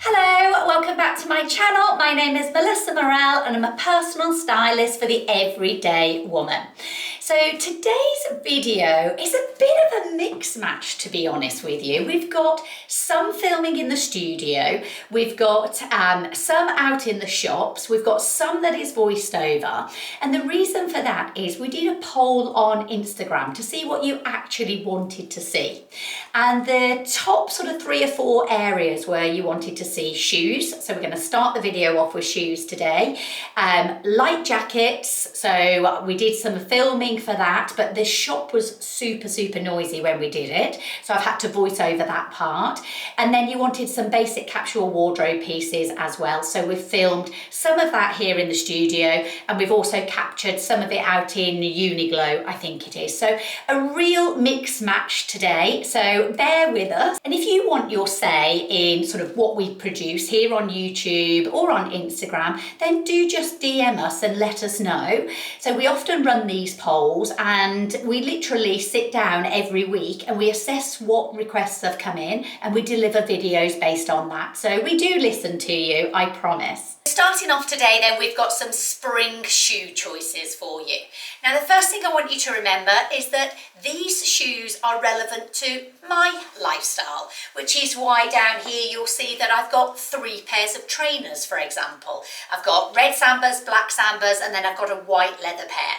Hello, welcome back to my channel. My name is Murrell and I'm a personal stylist for the everyday woman. So today's video is a bit of a mix match, to be honest with you. We've got some filming in the studio, we've got some out in the shops, we've got some that is voiced over, and the reason for that is we did a poll on Instagram to see what you actually wanted to see. And the top sort of 3 or 4 areas where you wanted to see shoes, so we're going to start the video off with shoes today. Light jackets, so we did some filming for that, but the shop was super noisy when we did it, so I've had to voice over that part. And then you wanted some basic capsule wardrobe pieces as well, so we've filmed some of that here in the studio, and we've also captured some of it out in Uniqlo, I think it is. So a real mix match today, so bear with us. And if you want your say in sort of what we produce here on YouTube or on Instagram, then do just DM us and let us know. So we often run these polls and we literally sit down every week and we assess what requests have come in and we deliver videos based on that. So we do listen to you, I promise. Starting off today then, we've got some spring shoe choices for you. Now the first thing I want you to remember is that these shoes are relevant to my lifestyle, which is why down here you'll see that I've got 3 pairs of trainers, for example. I've got red sambas, black sambas, and then I've got a white leather pair.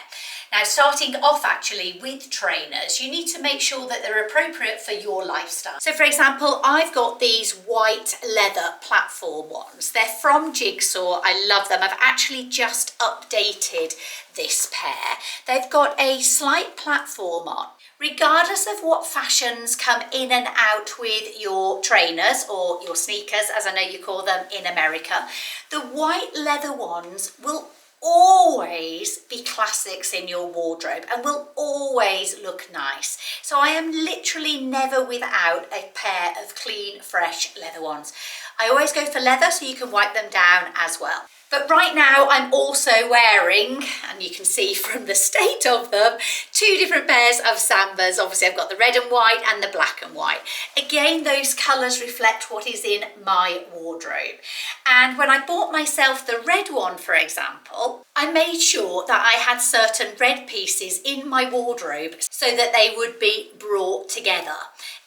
Now, starting off actually with trainers, you need to make sure that they're appropriate for your lifestyle. So for example, I've got these white leather platform ones. They're from Jigsaw. I love them. I've actually just updated this pair. They've got a slight platform on. Regardless of what fashions come in and out with your trainers or your sneakers, as I know you call them in America, the white leather ones will always be classics in your wardrobe and will always look nice. So I am literally never without a pair of clean, fresh leather ones. I always go for leather so you can wipe them down as well. But right now I'm also wearing, and you can see from the state of them, 2 different pairs of sambas. Obviously I've got the red and white and the black and white. Again, those colours reflect what is in my wardrobe. And when I bought myself the red one, for example, I made sure that I had certain red pieces in my wardrobe so that they would be brought together.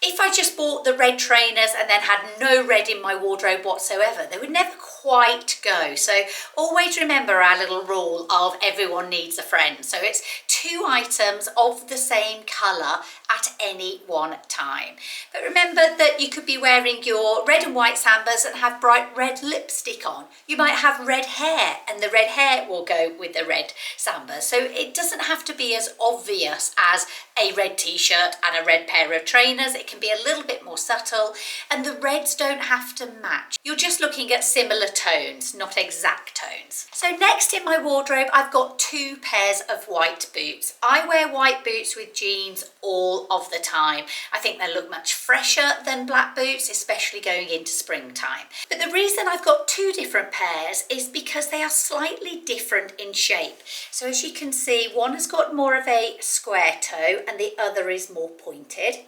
If I just bought the red trainers and then had no red in my wardrobe whatsoever, they would never quite go. So always remember our little rule of everyone needs a friend. So it's 2 items of the same colour at any one time. But remember that you could be wearing your red and white sambas and have bright red lipstick on. You might have red hair and the red hair will go with the red sambas. So it doesn't have to be as obvious as a red t-shirt and a red pair of trainers. It can be a little bit more subtle, and the reds don't have to match. You're just looking at similar tones, not exact tones. So next in my wardrobe, I've got 2 pairs of white boots. I wear white boots with jeans all of the time. I think they look much fresher than black boots, especially going into springtime. But the reason I've got 2 different pairs is because they are slightly different in shape. So as you can see, one has got more of a square toe and the other is more pointed.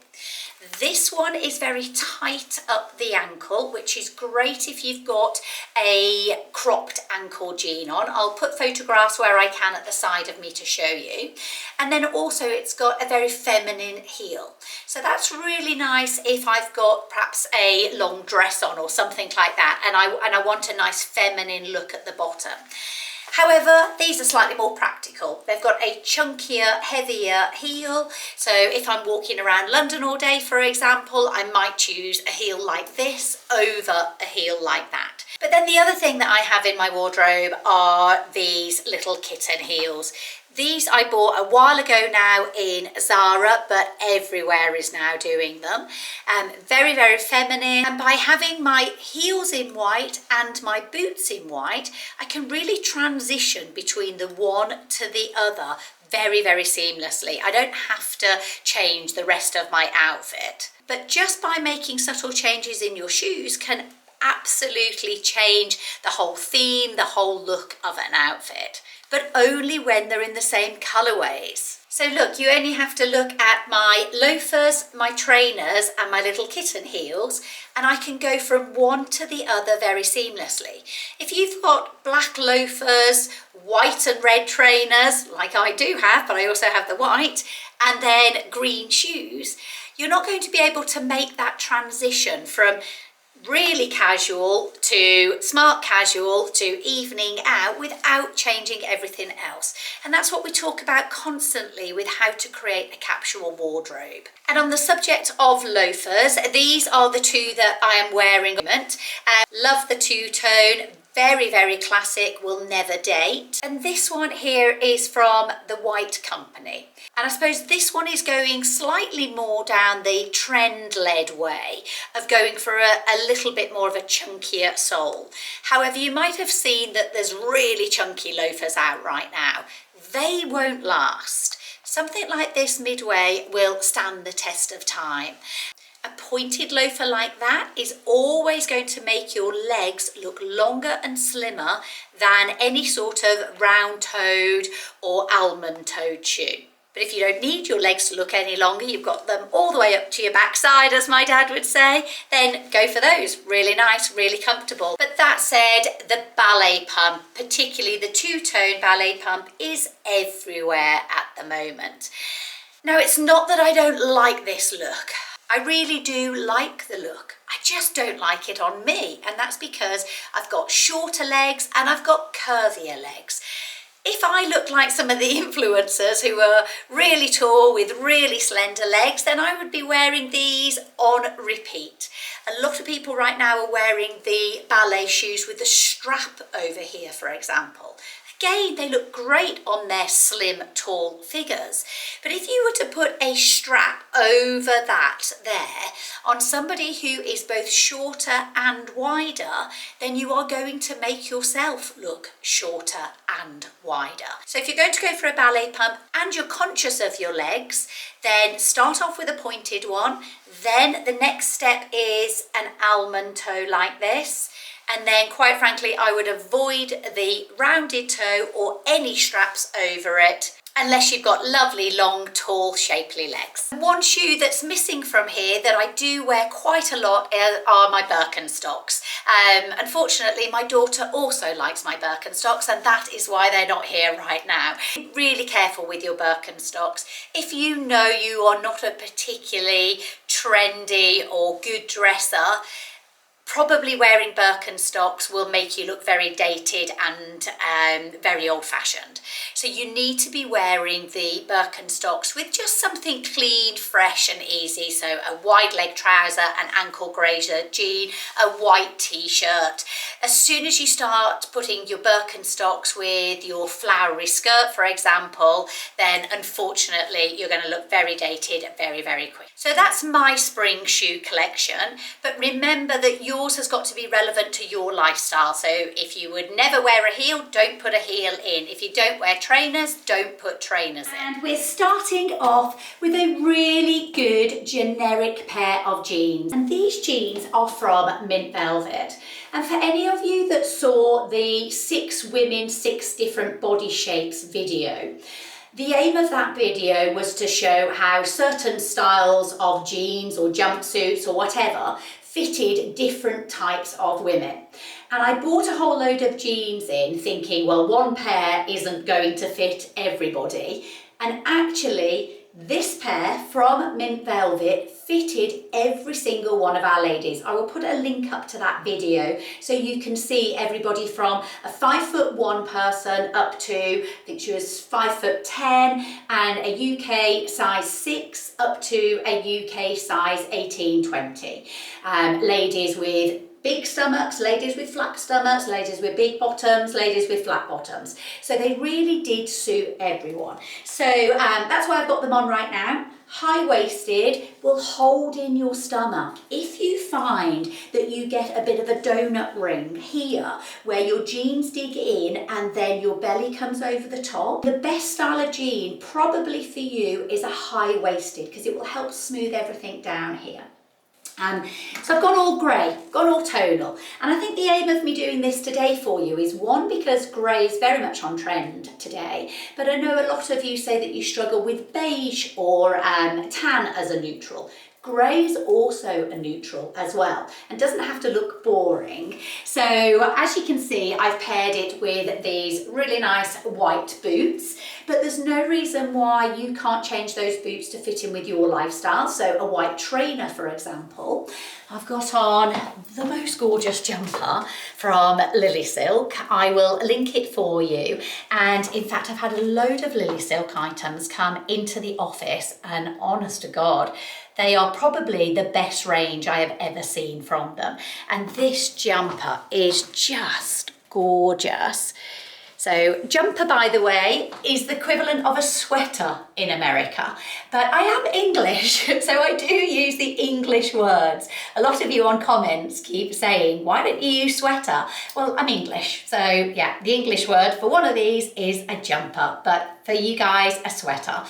This one is very tight up the ankle, which is great if you've got a cropped ankle jean on. I'll put photographs where I can at the side of me to show you. And then also it's got a very feminine heel. So that's really nice if I've got perhaps a long dress on or something like that, and I want a nice feminine look at the bottom. However, these are slightly more practical. They've got a chunkier, heavier heel. So if I'm walking around London all day, for example, I might choose a heel like this over a heel like that. But then the other thing that I have in my wardrobe are these little kitten heels. These I bought a while ago now in Zara, but everywhere is now doing them. Very, very feminine. And by having my heels in white and my boots in white, I can really transition between the one to the other very, very seamlessly. I don't have to change the rest of my outfit. But just by making subtle changes in your shoes can absolutely change the whole theme, the whole look of an outfit. But only when they're in the same colorways. So look, you only have to look at my loafers, my trainers and my little kitten heels, and I can go from one to the other very seamlessly. If you've got black loafers, white and red trainers, like I do have, but I also have the white, and then green shoes, you're not going to be able to make that transition from really casual to smart casual to evening out without changing everything else. And that's what we talk about constantly with how to create a capsule wardrobe. And on the subject of loafers, these are the two that I am wearing at the moment. Love the two-tone, very, very classic, will never date. And this one here is from the White Company. And I suppose this one is going slightly more down the trend-led way of going for a little bit more of a chunkier sole. However, you might have seen that there's really chunky loafers out right now. They won't last. Something like this midway will stand the test of time. A pointed loafer like that is always going to make your legs look longer and slimmer than any sort of round-toed or almond-toed shoe. But if you don't need your legs to look any longer, you've got them all the way up to your backside, as my dad would say, then go for those. Really nice, really comfortable. But that said, the ballet pump, particularly the two-tone ballet pump, is everywhere at the moment. Now, it's not that I don't like this look. I really do like the look. I just don't like it on me. And that's because I've got shorter legs and I've got curvier legs. If I look like some of the influencers who are really tall with really slender legs, then I would be wearing these on repeat. A lot of people right now are wearing the ballet shoes with the strap over here, for example. Again, they look great on their slim, tall figures. But if you were to put a strap over that there on somebody who is both shorter and wider, then you are going to make yourself look shorter and wider. So if you're going to go for a ballet pump and you're conscious of your legs, then start off with a pointed one. Then the next step is an almond toe like this. And then, quite frankly, I would avoid the rounded toe or any straps over it unless you've got lovely, long, tall, shapely legs. One shoe that's missing from here that I do wear quite a lot are my Birkenstocks. Unfortunately, my daughter also likes my Birkenstocks, and that is why they're not here right now. Be really careful with your Birkenstocks. If you know you are not a particularly trendy or good dresser, probably wearing Birkenstocks will make you look very dated and very old-fashioned. So you need to be wearing the Birkenstocks with just something clean, fresh and easy. So a wide leg trouser, an ankle grazer jean, a white t-shirt. As soon as you start putting your Birkenstocks with your flowery skirt, for example, then unfortunately you're going to look very dated very, very quick. So that's my spring shoe collection. But remember that yours has got to be relevant to your lifestyle. So if you would never wear a heel, don't put a heel in. If you don't wear trainers, don't put trainers in. And we're starting off with a really good generic pair of jeans. And these jeans are from Mint Velvet. And for any of you that saw the 6 women, 6 different body shapes video, the aim of that video was to show how certain styles of jeans or jumpsuits or whatever fitted different types of women. And I bought a whole load of jeans in thinking, well, one pair isn't going to fit everybody. And actually, this pair from Mint Velvet fitted every single one of our ladies. I will put a link up to that video so you can see everybody from a 5'1" person up to, I think she was 5'10", and a UK size 6 up to a UK size 18-20. Ladies with big stomachs, ladies with flat stomachs, ladies with big bottoms, ladies with flat bottoms. So they really did suit everyone. So that's why I've got them on right now. High-waisted, will hold in your stomach. If you find that you get a bit of a donut ring here where your jeans dig in and then your belly comes over the top, the best style of jean probably for you is a high-waisted because it will help smooth everything down here. So I've gone all grey, gone all tonal. And I think the aim of me doing this today for you is one, because grey is very much on trend today, but I know a lot of you say that you struggle with beige or tan as a neutral. Grey is also a neutral as well and doesn't have to look boring. So as you can see, I've paired it with these really nice white boots, but there's no reason why you can't change those boots to fit in with your lifestyle. So a white trainer, for example. I've got on the most gorgeous jumper from Lily Silk. I will link it for you. And in fact, I've had a load of Lily Silk items come into the office, and honest to God, they are probably the best range I have ever seen from them. And this jumper is just gorgeous. So jumper, by the way, is the equivalent of a sweater in America, but I am English, so I do use the English words. A lot of you on comments keep saying, why don't you use sweater? Well, I'm English, so yeah, the English word for one of these is a jumper, but for you guys, a sweater.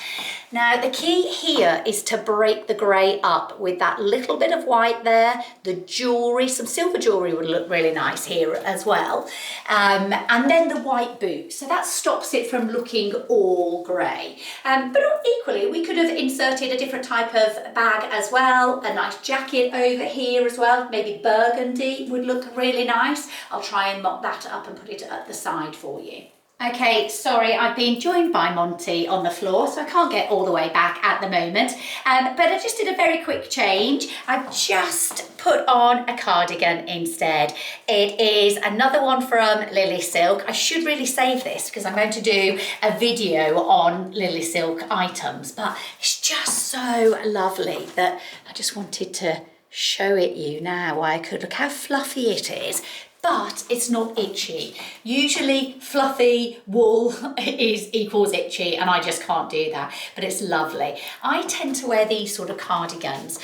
Now, the key here is to break the grey up with that little bit of white there, the jewellery, some silver jewellery would look really nice here as well, and then the white boot. So that stops it from looking all grey. But equally, we could have inserted a different type of bag as well, a nice jacket over here as well, maybe burgundy would look really nice. I'll try and mop that up and put it at the side for you. Okay, sorry, I've been joined by Monty on the floor, so I can't get all the way back at the moment. But I just did a very quick change. I've just put on a cardigan instead. It is another one from Lily Silk. I should really save this because I'm going to do a video on Lily Silk items, but it's just so lovely that I just wanted to show it you now. I could look how fluffy it is. But it's not itchy. Usually fluffy wool equals itchy, and I just can't do that, but it's lovely. I tend to wear these sort of cardigans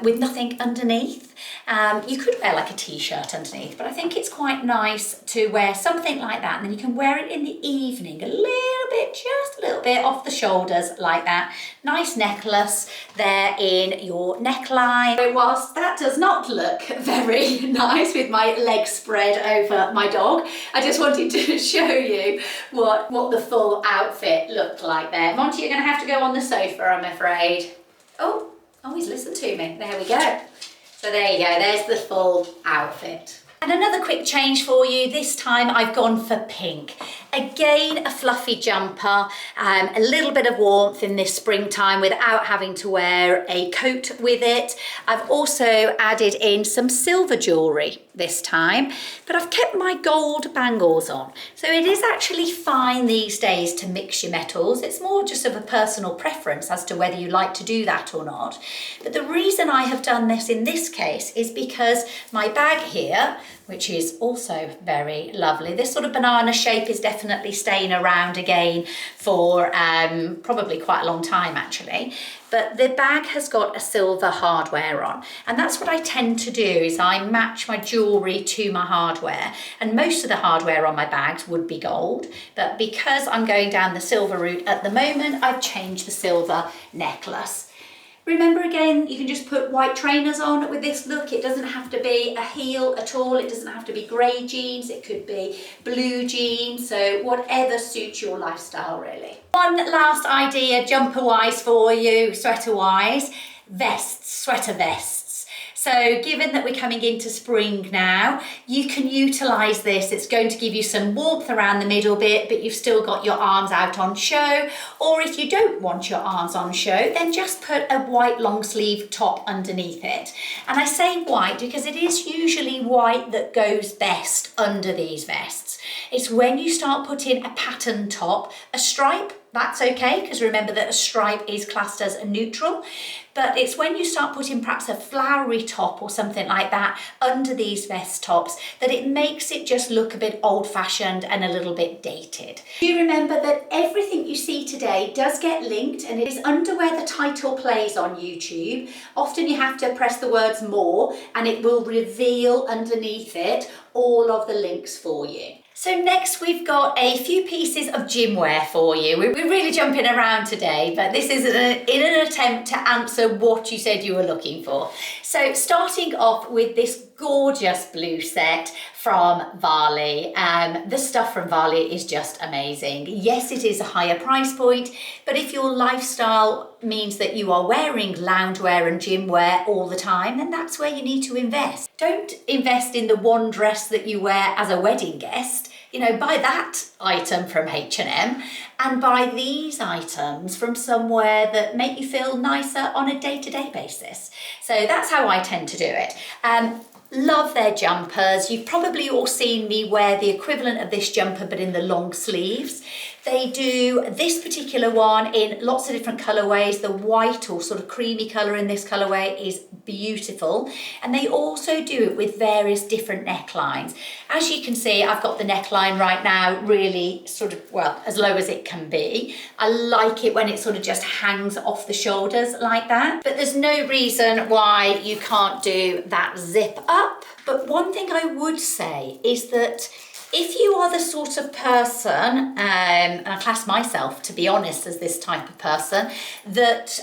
with nothing underneath. You could wear like a t-shirt underneath, but I think it's quite nice to wear something like that, and then you can wear it in the evening, a little bit, just a little bit off the shoulders like that. Nice necklace there in your neckline. So whilst that does not look very nice with my legs spread over my dog, I just wanted to show you what the full outfit looked like there. Monty, you're going to have to go on the sofa, I'm afraid. Oh, he's listened to me. There we go. So there you go, there's the full outfit. And another quick change for you, this time I've gone for pink. Again, a fluffy jumper, a little bit of warmth in this springtime without having to wear a coat with it. I've also added in some silver jewellery this time, but I've kept my gold bangles on. So it is actually fine these days to mix your metals. It's more just of a personal preference as to whether you like to do that or not. But the reason I have done this in this case is because my bag here, which is also very lovely. This sort of banana shape is definitely staying around again for probably quite a long time actually. But the bag has got a silver hardware on, and that's what I tend to do is I match my jewellery to my hardware, and most of the hardware on my bags would be gold, but because I'm going down the silver route at the moment, I've changed the silver necklace. Remember again, you can just put white trainers on with this look. It doesn't have to be a heel at all. It doesn't have to be grey jeans. It could be blue jeans. So whatever suits your lifestyle, really. One last idea, jumper-wise for you, sweater-wise, vests, sweater vests. So given that we're coming into spring now, you can utilise this. It's going to give you some warmth around the middle bit, but you've still got your arms out on show. Or if you don't want your arms on show, then just put a white long sleeve top underneath it. And I say white because it is usually white that goes best under these vests. It's when you start putting a pattern top, a stripe, that's okay, because remember that a stripe is classed as a neutral, but it's when you start putting perhaps a flowery top or something like that under these vest tops that it makes it just look a bit old-fashioned and a little bit dated. Do remember that everything you see today does get linked, and it is under where the title plays on YouTube. Often you have to press the words more and it will reveal underneath it all of the links for you. So next we've got a few pieces of gym wear for you. We're really jumping around today, but this is in an attempt to answer what you said you were looking for. So starting off with this gorgeous blue set from Varley. The stuff from Varley is just amazing. Yes, it is a higher price point, but if your lifestyle means that you are wearing loungewear and gym wear all the time, then that's where you need to invest. Don't invest in the one dress that you wear as a wedding guest. You know, buy that item from H&M and buy these items from somewhere that make you feel nicer on a day-to-day basis. So that's how I tend to do it. Love their jumpers. You've probably all seen me wear the equivalent of this jumper but in the long sleeves. They do this particular one in lots of different colorways. The white or sort of creamy color in this colorway is beautiful. And they also do it with various different necklines. As you can see, I've got the neckline right now really sort of, well, as low as it can be. I like it when it sort of just hangs off the shoulders like that. But there's no reason why you can't do that zip up. But one thing I would say is that if you are the sort of person, and I class myself, to be honest, as this type of person, that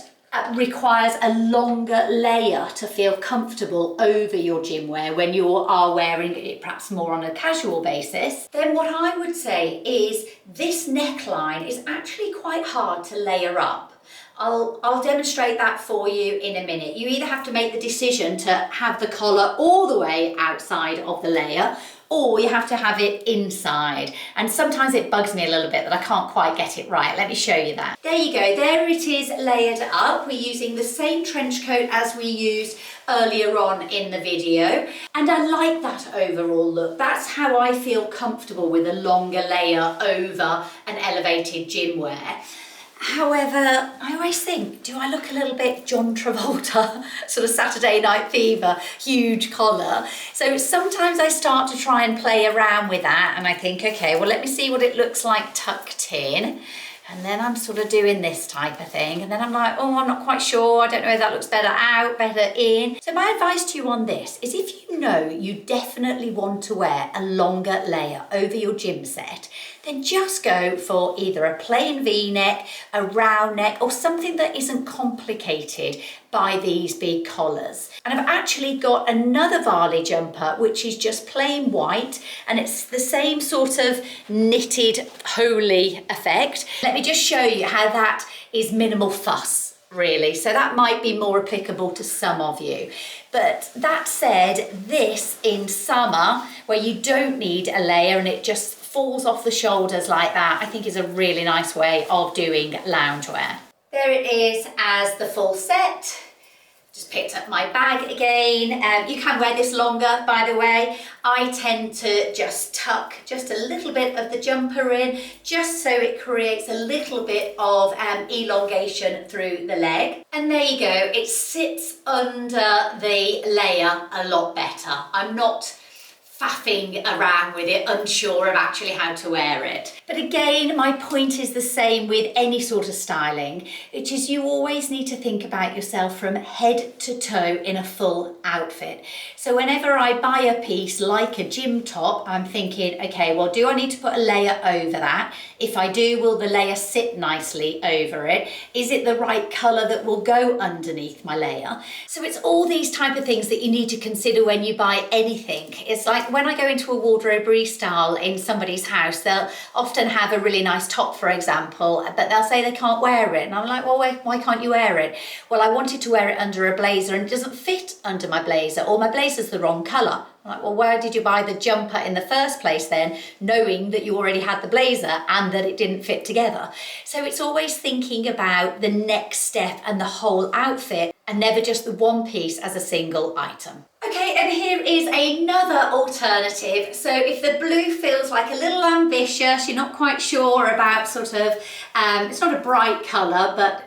requires a longer layer to feel comfortable over your gym wear when you are wearing it perhaps more on a casual basis, then what I would say is this neckline is actually quite hard to layer up. I'll demonstrate that for you in a minute. You either have to make the decision to have the collar all the way outside of the layer, or you have to have it inside. And sometimes it bugs me a little bit that I can't quite get it right. Let me show you that. There you go, there it is layered up. We're using the same trench coat as we used earlier on in the video. And I like that overall look. That's how I feel comfortable with a longer layer over an elevated gym wear. However, I always think, do I look a little bit John Travolta, sort of Saturday Night Fever, huge collar? So sometimes I start to try and play around with that and I think, okay, well, let me see what it looks like tucked in. And then I'm sort of doing this type of thing. And then I'm like, oh, I'm not quite sure. I don't know if that looks better out, better in. So my advice to you on this is if you know you definitely want to wear a longer layer over your gym set, then just go for either a plain V-neck, a round neck, or something that isn't complicated by these big collars. And I've actually got another Varley jumper, which is just plain white, and it's the same sort of knitted, holy effect. Let me just show you how that is minimal fuss, really. So that might be more applicable to some of you. But that said, this in summer, where you don't need a layer and it just falls off the shoulders like that, I think is a really nice way of doing loungewear. There it is as the full set. Just picked up my bag again. You can wear this longer, by the way. I tend to just tuck just a little bit of the jumper in, just so it creates a little bit of elongation through the leg. And there you go, it sits under the layer a lot better. I'm not faffing around with it, unsure of actually how to wear it. But again, my point is the same with any sort of styling, which is you always need to think about yourself from head to toe in a full outfit. So whenever I buy a piece like a gym top, I'm thinking, okay, well, do I need to put a layer over that? If I do, will the layer sit nicely over it? Is it the right color that will go underneath my layer? So it's all these type of things that you need to consider when you buy anything. It's like when I go into a wardrobe restyle in somebody's house, they'll often have a really nice top, for example, but they'll say they can't wear it. And I'm like, well, why can't you wear it? Well, I wanted to wear it under a blazer and it doesn't fit under my blazer, or my blazer's the wrong color. I'm like, well, where did you buy the jumper in the first place then, knowing that you already had the blazer and that it didn't fit together? So it's always thinking about the next step and the whole outfit, and never just the one piece as a single item. Okay, and here is another alternative. So if the blue feels like a little ambitious, you're not quite sure about sort of, it's not a bright colour, but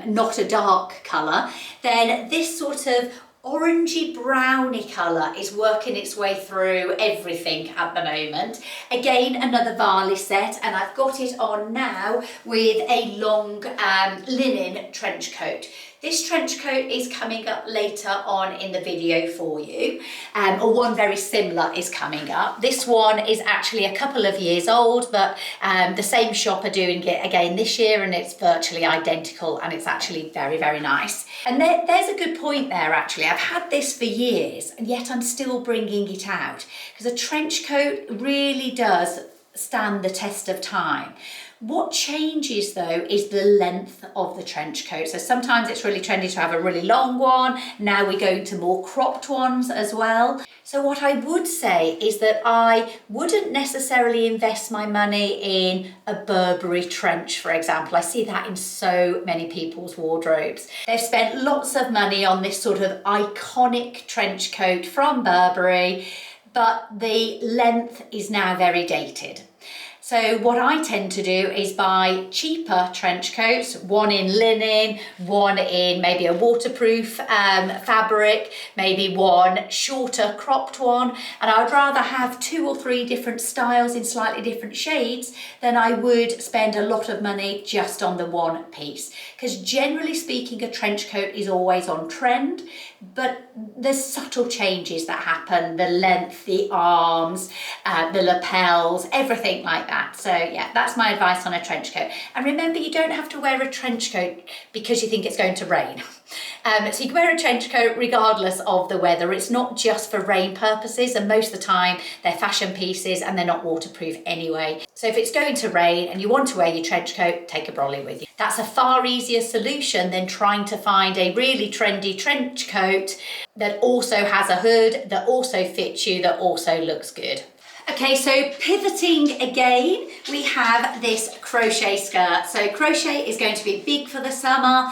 not a dark colour, then this sort of orangey browny colour is working its way through everything at the moment. Again, another Varley set, and I've got it on now with a long linen trench coat. This trench coat is coming up later on in the video for you, or one very similar is coming up. This one is actually a couple of years old, but the same shop are doing it again this year, and it's virtually identical, and it's actually very, very nice. And there's a good point there actually. I've had this for years, and yet I'm still bringing it out, because a trench coat really does stand the test of time. What changes though is the length of the trench coat. So sometimes it's really trendy to have a really long one. Now we go into more cropped ones as well. So what I would say is that I wouldn't necessarily invest my money in a Burberry trench, for example. I see that in so many people's wardrobes. They've spent lots of money on this sort of iconic trench coat from Burberry, but the length is now very dated. So what I tend to do is buy cheaper trench coats, one in linen, one in maybe a waterproof fabric, maybe one shorter cropped one. And I would rather have 2 or 3 different styles in slightly different shades than I would spend a lot of money just on the one piece. Because generally speaking, a trench coat is always on trend, but there's subtle changes that happen, the length, the arms, the lapels, everything like that. So yeah, that's my advice on a trench coat. And remember, you don't have to wear a trench coat because you think it's going to rain. So you can wear a trench coat regardless of the weather. It's not just for rain purposes, and most of the time they're fashion pieces and they're not waterproof anyway. So if it's going to rain and you want to wear your trench coat, take a brolly with you. That's a far easier solution than trying to find a really trendy trench coat that also has a hood, that also fits you, that also looks good. Okay, so pivoting again, we have this crochet skirt. So crochet is going to be big for the summer.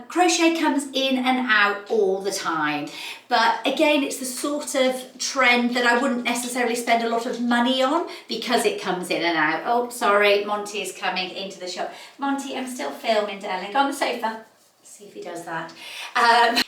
Crochet comes in and out all the time. But again, it's the sort of trend that I wouldn't necessarily spend a lot of money on because it comes in and out. Oh, sorry, Monty is coming into the shop. Monty, I'm still filming, darling. Go on the sofa. See if he does that.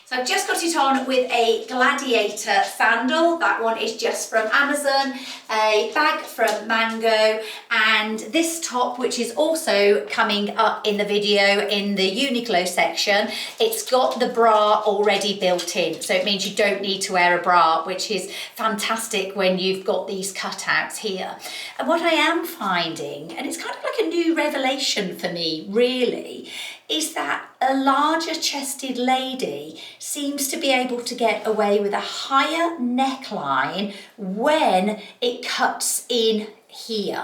So I've just got it on with a Gladiator sandal. That one is just from Amazon, a bag from Mango, and this top, which is also coming up in the video in the Uniqlo section, it's got the bra already built in. So it means you don't need to wear a bra, which is fantastic when you've got these cutouts here. And what I am finding, and it's kind of like a new revelation for me, really, is that a larger chested lady seems to be able to get away with a higher neckline when it cuts in here.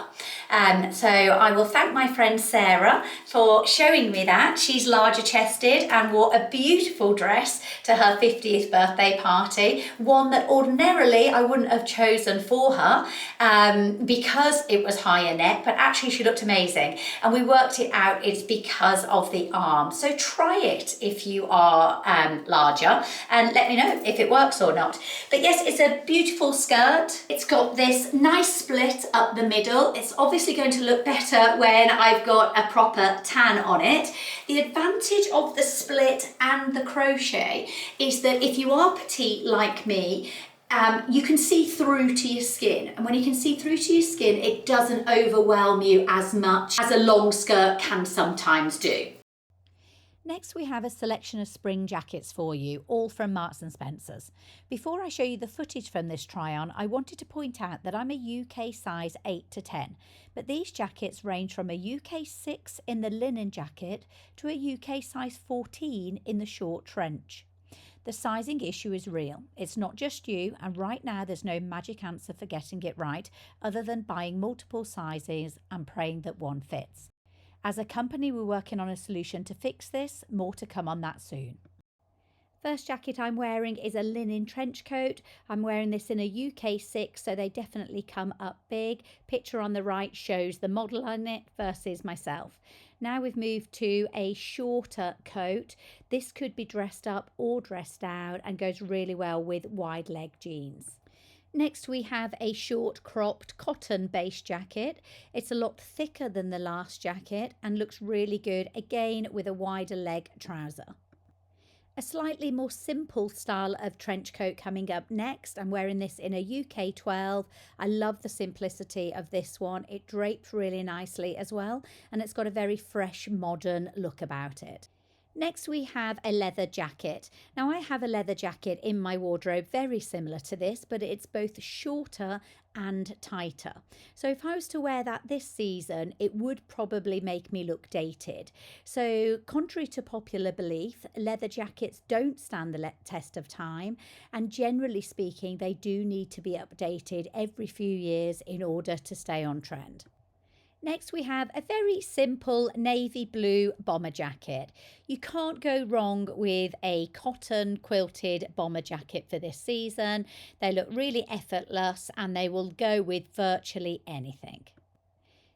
So I will thank my friend Sarah for showing me that. She's larger chested and wore a beautiful dress to her 50th birthday party, one that ordinarily I wouldn't have chosen for her because it was higher neck, but actually she looked amazing. And we worked it out, it's because of the arm. So try it if you are larger and let me know if it works or not. But yes, it's a beautiful skirt. It's got this nice split up the middle. It's obviously going to look better when I've got a proper tan on it. The advantage of the split and the crochet is that if you are petite like me, you can see through to your skin, and when you can see through to your skin, it doesn't overwhelm you as much as a long skirt can sometimes do. Next, we have a selection of spring jackets for you, all from Marks & Spencer's. Before I show you the footage from this try-on, I wanted to point out that I'm a UK size 8 to 10, but these jackets range from a UK 6 in the linen jacket to a UK size 14 in the short trench. The sizing issue is real. It's not just you, and right now there's no magic answer for getting it right other than buying multiple sizes and praying that one fits. As a company, we're working on a solution to fix this. More to come on that soon. First jacket I'm wearing is a linen trench coat. I'm wearing this in a UK 6, so they definitely come up big. Picture on the right shows the model on it versus myself. Now we've moved to a shorter coat. This could be dressed up or dressed down and goes really well with wide leg jeans. Next we have a short cropped cotton base jacket. It's a lot thicker than the last jacket and looks really good, again with a wider leg trouser. A slightly more simple style of trench coat coming up next. I'm wearing this in a UK 12. I love the simplicity of this one. It drapes really nicely as well, and it's got a very fresh modern look about it. Next we have a leather jacket. Now I have a leather jacket in my wardrobe very similar to this, but it's both shorter and tighter. So if I was to wear that this season, it would probably make me look dated. So contrary to popular belief, leather jackets don't stand the test of time, and generally speaking, they do need to be updated every few years in order to stay on trend. Next we have a very simple navy blue bomber jacket. You can't go wrong with a cotton quilted bomber jacket for this season. They look really effortless and they will go with virtually anything.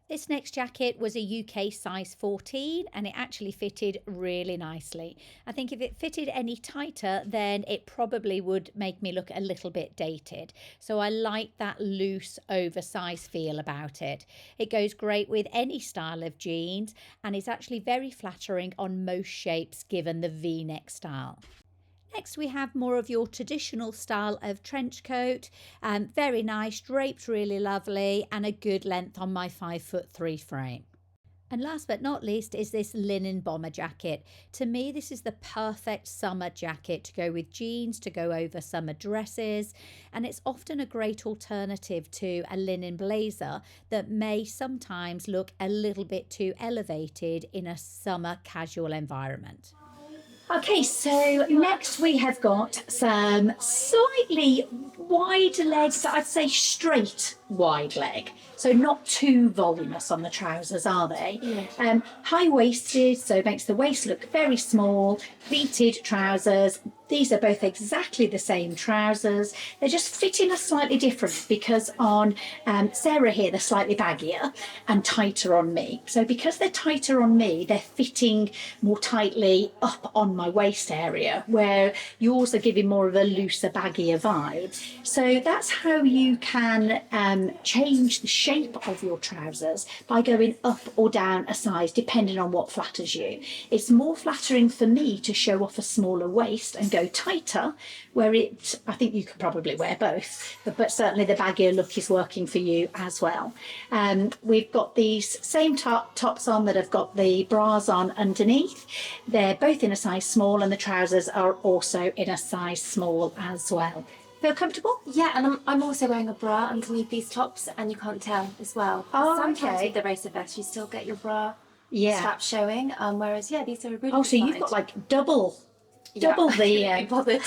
This next jacket was a UK size 14 and it actually fitted really nicely. I think if it fitted any tighter, then it probably would make me look a little bit dated. So I like that loose, oversized feel about it. It goes great with any style of jeans and is actually very flattering on most shapes given the V-neck style. Next we have more of your traditional style of trench coat, very nice, draped really lovely and a good length on my 5'3" frame. And last but not least is this linen bomber jacket. To me this is the perfect summer jacket to go with jeans, to go over summer dresses, and it's often a great alternative to a linen blazer that may sometimes look a little bit too elevated in a summer casual environment. Okay, so next we have got some slightly wide legs, I'd say straight wide leg. So not too voluminous on the trousers, are they? Yeah. High-waisted, so it makes the waist look very small, pleated trousers. These are both exactly the same trousers. They're just fitting us slightly different because on Sarah here, they're slightly baggier and tighter on me. So because they're tighter on me, they're fitting more tightly up on my waist area, where yours are giving more of a looser, baggier vibe. So that's how you can change the shape of your trousers by going up or down a size depending on what flatters you. It's more flattering for me to show off a smaller waist and go tighter, where I think you could probably wear both, but certainly the baggier look is working for you as well. We've got these same tops on that have got the bras on underneath. They're both in a size small and the trousers are also in a size small as well. Feel comfortable? Yeah, and I'm also wearing a bra underneath these tops, and you can't tell as well. Oh, sometimes okay. with the racer vest, you still get your bra Yeah. strap showing. Whereas, yeah, these are really. Oh, so you've got like double the. bothered.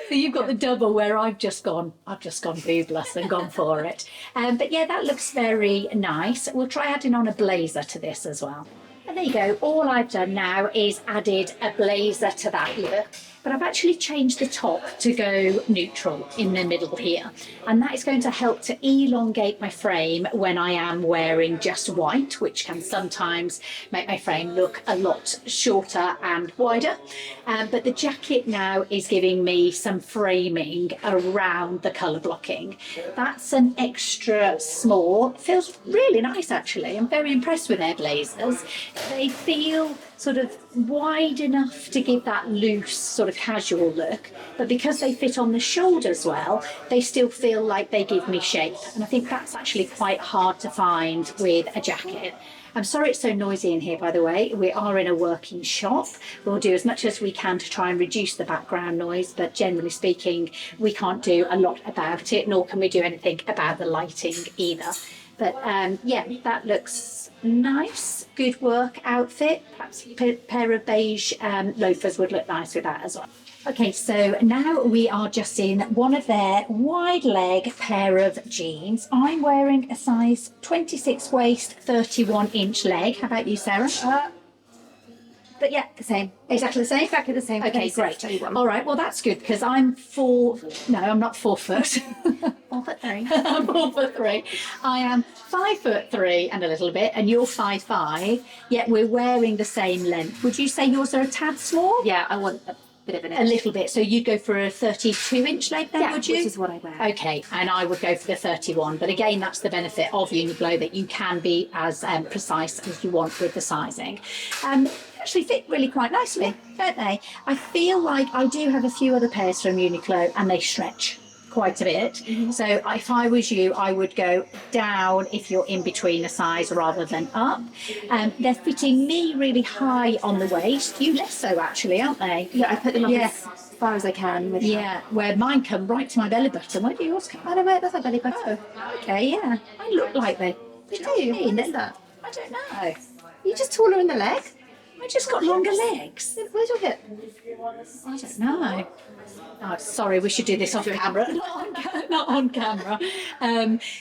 So you've got the double, where I've just gone boobless and gone for it. But yeah, that looks very nice. We'll try adding on a blazer to this as well. And there you go. All I've done now is added a blazer to that look. But I've actually changed the top to go neutral in the middle here. And that is going to help to elongate my frame when I am wearing just white, which can sometimes make my frame look a lot shorter and wider. But the jacket now is giving me some framing around the colour blocking. That's an extra small. It feels really nice, actually. I'm very impressed with their blazers. They feel sort of wide enough to give that loose sort of casual look, but because they fit on the shoulders well, they still feel like they give me shape, and I think that's actually quite hard to find with a jacket. I'm sorry it's so noisy in here, by the way. We are in a working shop. We'll do as much as we can to try and reduce the background noise, but generally speaking, we can't do a lot about it, nor can we do anything about the lighting either. But yeah, that looks nice. Good work outfit. Perhaps a pair of beige loafers would look nice with that as well. Okay, so now we are just in one of their wide leg pair of jeans. I'm wearing a size 26 waist, 31 inch leg. How about you, Sarah? But yeah, the same. Exactly the same? Exactly the same. Okay, great. All right, well, that's good because I'm I'm not 4 foot. 4'3". I'm 4'3". I am 5'3" and a little bit, and you're 5'5", yet we're wearing the same length. Would you say yours are a tad small? Yeah, I want a bit of an A little bit. So you'd go for a 32 inch leg then, yeah, would you? which is what I wear. Okay, and I would go for the 31. But again, that's the benefit of Uniqlo, that you can be as precise as you want with the sizing. Actually fit really quite nicely, don't they? I feel like I do have a few other pairs from Uniqlo and they stretch. quite a bit. So if I was you, I would go down if you're in between a size rather than up. They're fitting me really high on the waist. You less so actually, aren't they? Yeah, I put them up as far as I can. With Yeah, where mine come right to my belly button. Where do yours come? Oh no, wait, that's my belly button. Oh, okay, yeah. I look like they. They do. What is that? I don't know. You're just taller in the leg. I just got longer legs. Where's your hip? I don't know. Oh, sorry, we should do this off camera, not on camera.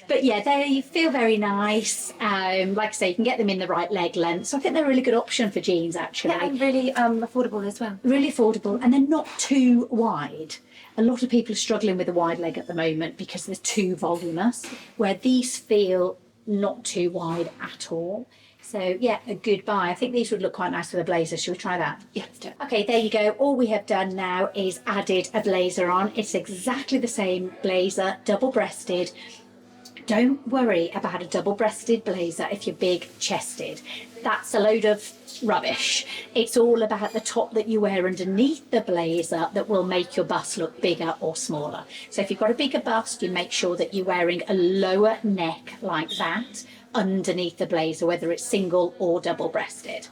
But yeah, they feel very nice. Like I say, you can get them in the right leg length. So I think they're a really good option for jeans, actually. Yeah, and really affordable as well. Really affordable, and they're not too wide. A lot of people are struggling with a wide leg at the moment because they're too voluminous, where these feel not too wide at all. So yeah, a good buy. I think these would look quite nice with a blazer. Should we try that? Yeah, let's do it. Okay, there you go. All we have done now is added a blazer on. It's exactly the same blazer, double-breasted. Don't worry about a double-breasted blazer if you're big-chested. That's a load of rubbish. It's all about the top that you wear underneath the blazer that will make your bust look bigger or smaller. So if you've got a bigger bust, you make sure that you're wearing a lower neck like that underneath the blazer, whether it's single or double-breasted.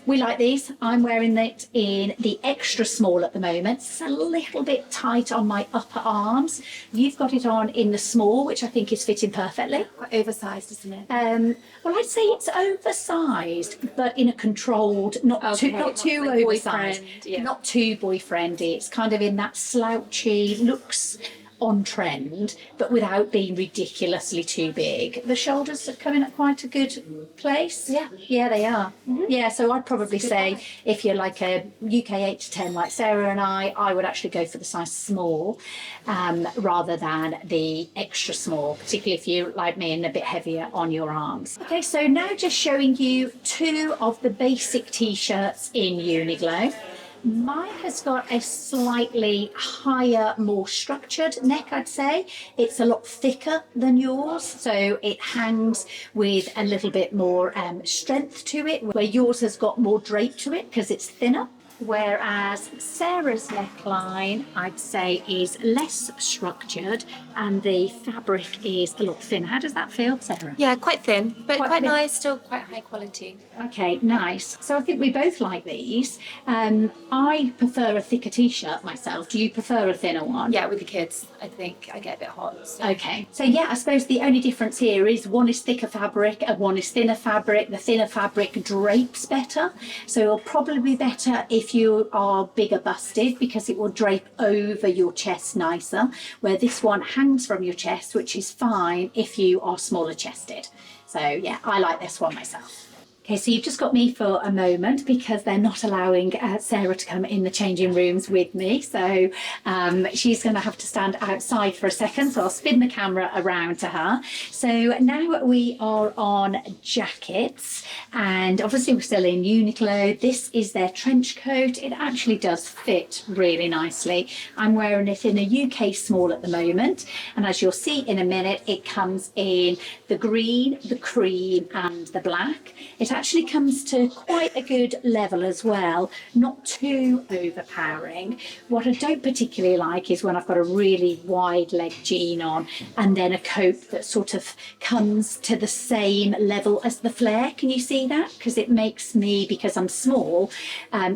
We like these. I'm wearing it in the extra small at the moment. It's a little bit tight on my upper arms. You've got it on in the small, which I think is fitting perfectly. Quite oversized, isn't it? Well, I'd say it's oversized, but in a controlled, not too like oversized, boyfriend, yeah. not too boyfriendy. It's kind of in that slouchy, looks on trend, but without being ridiculously too big. The shoulders are coming at quite a good place. Yeah, they are. Yeah, so I'd probably say if you're like a UK 8 to 10 like Sarah and I would actually go for the size small rather than the extra small, particularly if you're like me and a bit heavier on your arms. Okay, so now just showing you two of the basic t-shirts in Uniqlo. Mine has got a slightly higher, more structured neck, I'd say. It's a lot thicker than yours, so it hangs with a little bit more strength to it, where yours has got more drape to it because it's thinner. Whereas Sarah's neckline, I'd say, is less structured and the fabric is a lot thinner. How does that feel, Sarah? Yeah, quite thin, but quite thin. nice, still quite high quality. Okay, nice. So I think we both like these. I prefer a thicker t-shirt myself. Do you prefer a thinner one? Yeah, with the kids, I think I get a bit hot. So. Okay. So yeah, I suppose the only difference here is one is thicker fabric and one is thinner fabric. The thinner fabric drapes better. So it'll probably be better if you are bigger busted because it will drape over your chest nicer, where this one hangs from your chest, which is fine if you are smaller chested. So yeah, I like this one myself. Okay, so you've just got me for a moment because they're not allowing Sarah to come in the changing rooms with me. So she's going to have to stand outside for a second. So I'll spin the camera around to her. So now we are on jackets, and obviously we're still in Uniqlo. This is their trench coat. It actually does fit really nicely. I'm wearing it in a UK small at the moment. And as you'll see in a minute, it comes in the green, the cream and the black. It actually comes to quite a good level as well, not too overpowering. What I don't particularly like is when I've got a really wide leg jean on and then a coat that sort of comes to the same level as the flare. Can you see that? Because it makes me, because I'm small,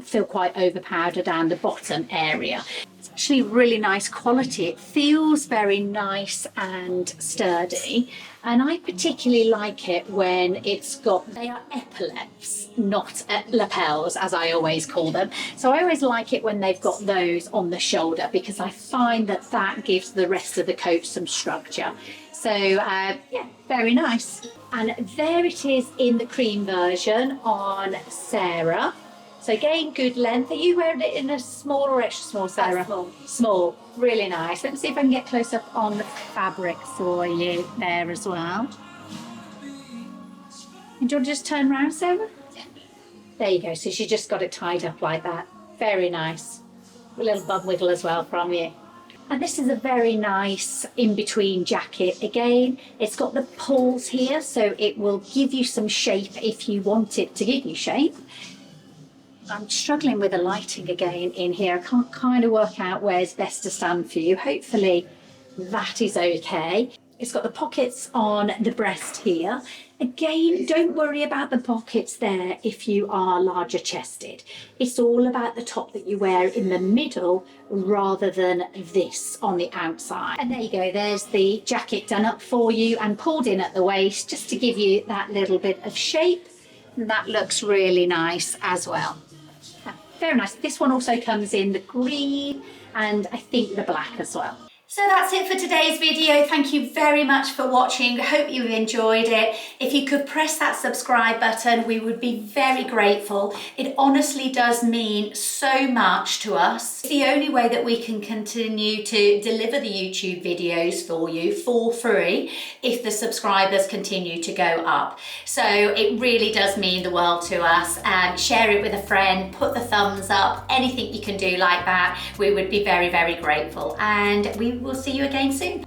feel quite overpowered down the bottom area. It's actually really nice quality. It feels very nice and sturdy. And I particularly like it when it's got, they are epaulets, not lapels, as I always call them. So I always like it when they've got those on the shoulder because I find that that gives the rest of the coat some structure. So yeah, very nice. And there it is in the cream version on Sarah. So again, good length. Are you wearing it in a small or extra small, Sarah? Small. Small, really nice. Let me see if I can get close up on the fabric for you there as well. And do you want to just turn around, Sarah? Yeah. There you go. So she just got it tied up like that. Very nice. A little bum wiggle as well from you. And this is a very nice in-between jacket. Again, it's got the pulls here, so it will give you some shape if you want it to give you shape. I'm struggling with the lighting again in here. I can't kind of work out where's best to stand for you. Hopefully that is okay. It's got the pockets on the breast here. Again, don't worry about the pockets there if you are larger chested. It's all about the top that you wear in the middle rather than this on the outside. And there you go, there's the jacket done up for you and pulled in at the waist just to give you that little bit of shape. And that looks really nice as well. Very nice. This one also comes in the green and I think the black as well. So that's it for today's video. Thank you very much for watching. Hope you enjoyed it. If you could press that subscribe button, we would be very grateful. It honestly does mean so much to us. It's the only way that we can continue to deliver the YouTube videos for you for free if the subscribers continue to go up. So it really does mean the world to us. Share it with a friend, put the thumbs up, anything you can do like that. We would be very, very grateful. And we will see you again soon.